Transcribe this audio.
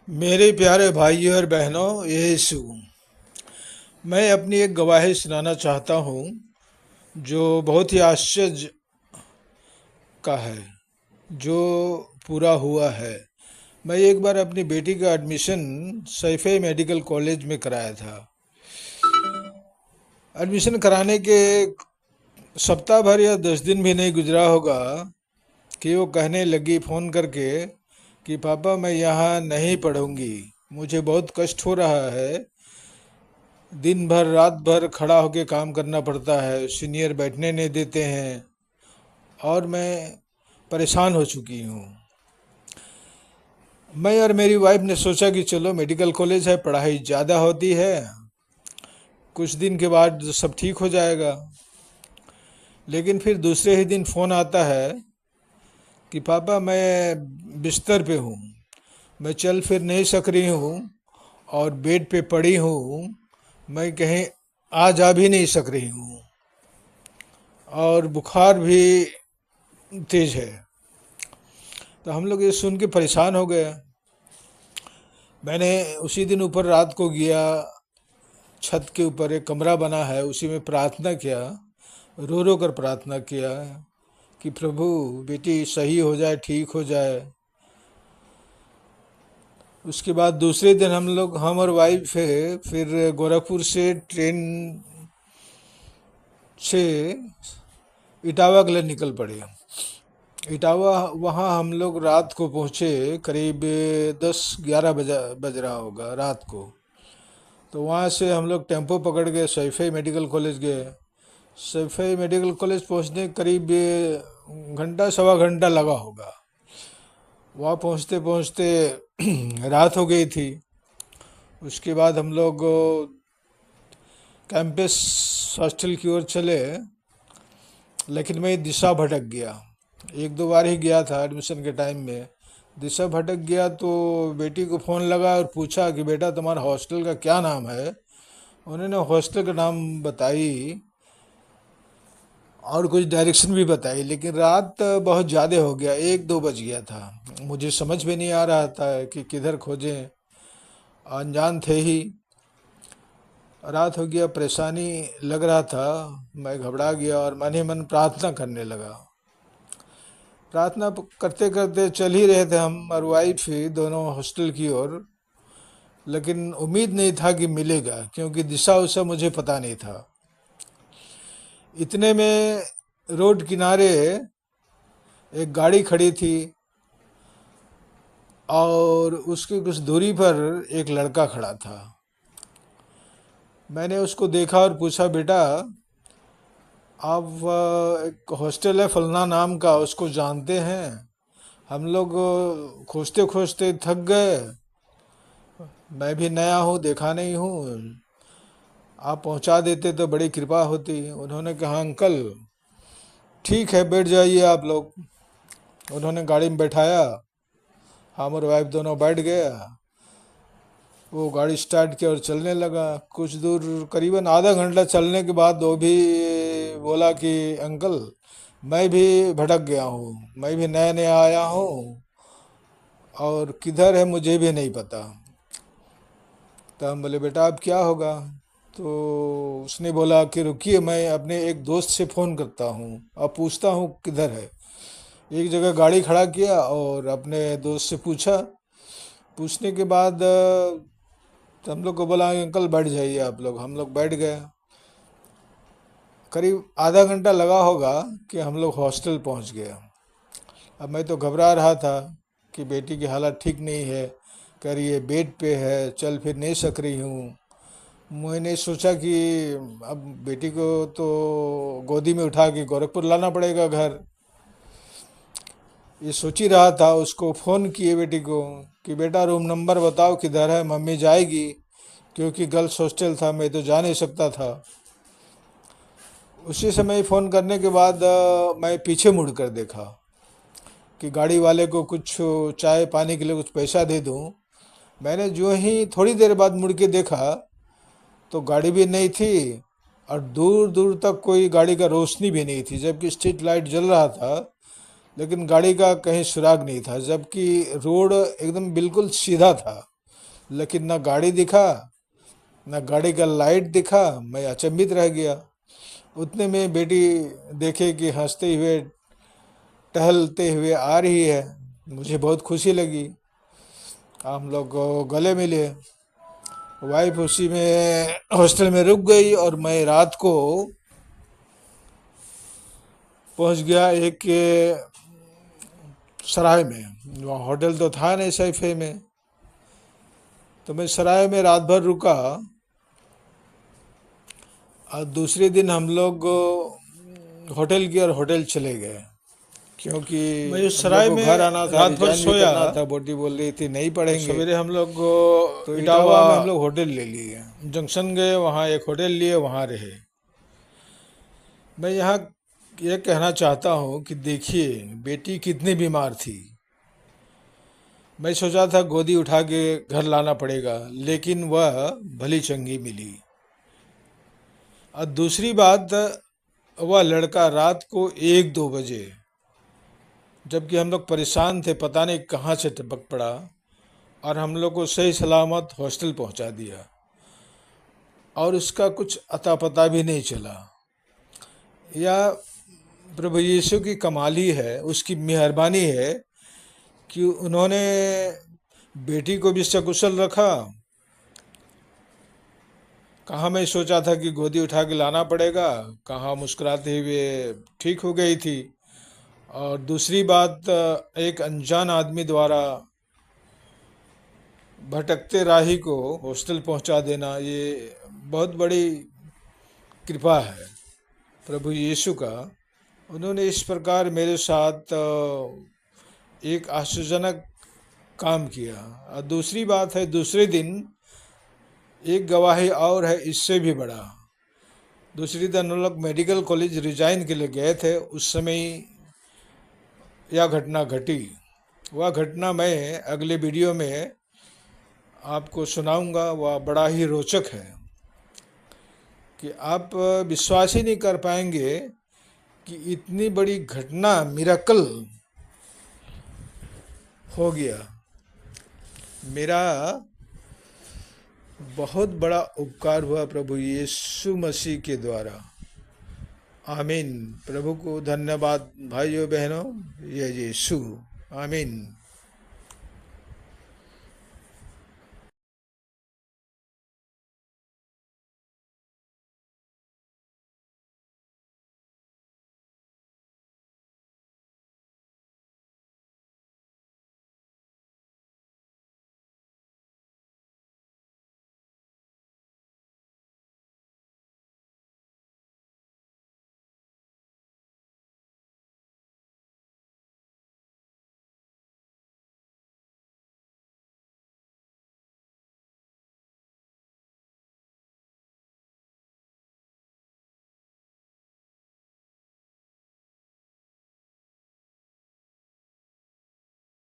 मेरे प्यारे भाइयों और बहनों, यीशु, मैं अपनी एक गवाही सुनाना चाहता हूँ जो बहुत ही आश्चर्य का है, जो पूरा हुआ है। मैं एक बार अपनी बेटी का एडमिशन सैफे मेडिकल कॉलेज में कराया था। एडमिशन कराने के सप्ताह भर या 10 दिन भी नहीं गुजरा होगा कि वो कहने लगी फ़ोन करके कि पापा, मैं यहाँ नहीं पढ़ूंगी, मुझे बहुत कष्ट हो रहा है। दिन भर रात भर खड़ा होके काम करना पड़ता है, सीनियर बैठने नहीं देते हैं और मैं परेशान हो चुकी हूँ। मैं और मेरी वाइफ ने सोचा कि चलो मेडिकल कॉलेज है, पढ़ाई ज़्यादा होती है, कुछ दिन के बाद सब ठीक हो जाएगा। लेकिन फिर दूसरे ही दिन फ़ोन आता है कि पापा, मैं बिस्तर पे हूँ, मैं चल फिर नहीं सक रही हूँ और बेड पे पड़ी हूँ, मैं कहीं आ जा भी नहीं सक रही हूँ और बुखार भी तेज है। तो हम लोग ये सुन के परेशान हो गए। मैंने उसी दिन ऊपर रात को गया, छत के ऊपर एक कमरा बना है, उसी में प्रार्थना किया, रो रो कर प्रार्थना किया कि प्रभु, बेटी सही हो जाए, ठीक हो जाए। उसके बाद दूसरे दिन हम और वाइफ फिर गोरखपुर से ट्रेन से इटावा के लिए निकल पड़े। इटावा वहाँ हम लोग रात को पहुँचे, करीब 10-11 बज रहा होगा रात को। तो वहाँ से हम लोग टेम्पो पकड़ के सैफई मेडिकल कॉलेज गए। सैफई मेडिकल कॉलेज पहुँचने करीब घंटा सवा घंटा लगा होगा। वहाँ पहुँचते पहुँचते रात हो गई थी। उसके बाद हम लोग कैंपस हॉस्टल की ओर चले, लेकिन मैं दिशा भटक गया। एक दो बार ही गया था एडमिशन के टाइम में, दिशा भटक गया। तो बेटी को फ़ोन लगा और पूछा कि बेटा, तुम्हारा हॉस्टल का क्या नाम है। उन्होंने हॉस्टल का नाम बताई और कुछ डायरेक्शन भी बताई, लेकिन रात बहुत ज़्यादा हो गया, 1-2 बज गया था। मुझे समझ में नहीं आ रहा था कि किधर खोजें, अनजान थे ही। रात हो गया, परेशानी लग रहा था, मैं घबरा गया और मन ही मन प्रार्थना करने लगा। प्रार्थना करते करते चल ही रहे थे हम और वाइफ ही दोनों हॉस्टल की ओर। लेकिन उम्मीद नहीं था कि मिलेगा, क्योंकि दिशा उसा मुझे पता नहीं था। इतने में रोड किनारे एक गाड़ी खड़ी थी और उसकी कुछ दूरी पर एक लड़का खड़ा था। मैंने उसको देखा और पूछा, बेटा, आप एक हॉस्टल है फलना नाम का, उसको जानते हैं? हम लोग खोजते खोजते थक गए, मैं भी नया हूँ, देखा नहीं हूँ, आप पहुँचा देते तो बड़ी कृपा होती। उन्होंने कहा, अंकल ठीक है, बैठ जाइए आप लोग। उन्होंने गाड़ी में बैठाया, हम और वाइफ दोनों बैठ गए। वो गाड़ी स्टार्ट किया और चलने लगा। कुछ दूर, करीबन आधा घंटा चलने के बाद वो भी बोला कि अंकल, मैं भी भटक गया हूँ, मैं भी नया नया आया हूँ और किधर है मुझे भी नहीं पता। तो हम बोले, बेटा अब क्या होगा? तो उसने बोला कि रुकिए, मैं अपने एक दोस्त से फ़ोन करता हूँ, अब पूछता हूँ किधर है। एक जगह गाड़ी खड़ा किया और अपने दोस्त से पूछा। पूछने के बाद तो हम लोग को बोला, अंकल बैठ जाइए आप लोग। हम लोग बैठ गए। करीब आधा घंटा लगा होगा कि हम लोग हॉस्टल पहुंच गए। अब मैं तो घबरा रहा था कि बेटी की हालत ठीक नहीं है, कह रही है बेड पे है, चल फिर नहीं सक रही हूँ। मैंने सोचा कि अब बेटी को तो गोदी में उठा के गोरखपुर लाना पड़ेगा घर। ये सोच ही रहा था। उसको फ़ोन किए बेटी को कि बेटा, रूम नंबर बताओ किधर है, मम्मी जाएगी, क्योंकि गर्ल्स हॉस्टल था, मैं तो जा नहीं सकता था। उसी समय फ़ोन करने के बाद मैं पीछे मुड़ कर देखा कि गाड़ी वाले को कुछ चाय पानी के लिए कुछ पैसा दे दूं। मैंने जो ही थोड़ी देर बाद मुड़ के देखा तो गाड़ी भी नहीं थी और दूर दूर तक कोई गाड़ी का रोशनी भी नहीं थी, जबकि स्ट्रीट लाइट जल रहा था, लेकिन गाड़ी का कहीं सुराग नहीं था, जबकि रोड एकदम बिल्कुल सीधा था। लेकिन ना गाड़ी दिखा, ना गाड़ी का लाइट दिखा। मैं अचंभित रह गया। उतने में बेटी देखे कि हंसते हुए टहलते हुए आ रही है। मुझे बहुत खुशी लगी। हम लोग गले मिले। वाइफ उसी में हॉस्टल में रुक गई और मैं रात को पहुंच गया एक सराय में। वहाँ होटल तो था नहीं सैफे में, तो मैं सराय में रात भर रुका। और दूसरे दिन हम लोग होटल गए और होटल चले गए, क्योंकि मैं उस हम लोग सराय को में घर आना था, रात भर रिजाइन भी सोया। करना था। बोटी बोल रही थी नहीं तो पढ़ेंगे। सवेरे हम लोग तो इटावा इटावा में हम लोग होटल ले लिए, जंक्शन गए, वहाँ एक होटल लिए, वहाँ रहे। मैं यहाँ ये कहना चाहता हूँ कि देखिए बेटी कितनी बीमार थी। मैं सोचा था गोदी उठा के घर लाना पड़ेगा, लेकिन वह भली चंगी मिली। और दूसरी बात, वह लड़का रात को 1-2 बजे, जबकि हम लोग परेशान थे, पता नहीं कहाँ से टपक पड़ा और हम लोग को सही सलामत हॉस्टल पहुंचा दिया। और उसका कुछ अता पता भी नहीं चला। या प्रभु यीशु की कमाल ही है, उसकी मेहरबानी है कि उन्होंने बेटी को भी सकुशल रखा। कहाँ मैं सोचा था कि गोदी उठा के लाना पड़ेगा, कहाँ मुस्कुराते हुए ठीक हो गई थी। और दूसरी बात, एक अनजान आदमी द्वारा भटकते राही को हॉस्टल पहुंचा देना, ये बहुत बड़ी कृपा है प्रभु यीशु का। उन्होंने इस प्रकार मेरे साथ एक आश्चर्यजनक काम किया। और दूसरी बात है, दूसरे दिन एक गवाही और है इससे भी बड़ा। दूसरी दिन हम लोग मेडिकल कॉलेज रिजाइन के लिए गए थे। उस समय यह घटना घटी। वह घटना मैं अगले वीडियो में आपको सुनाऊंगा। वह बड़ा ही रोचक है कि आप विश्वास ही नहीं कर पाएंगे कि इतनी बड़ी घटना, मिरेकल हो गया। मेरा बहुत बड़ा उपकार हुआ प्रभु यीशु मसीह के द्वारा। आमीन। प्रभु को धन्यवाद भाइयों बहनों, ये यीशु। आमीन।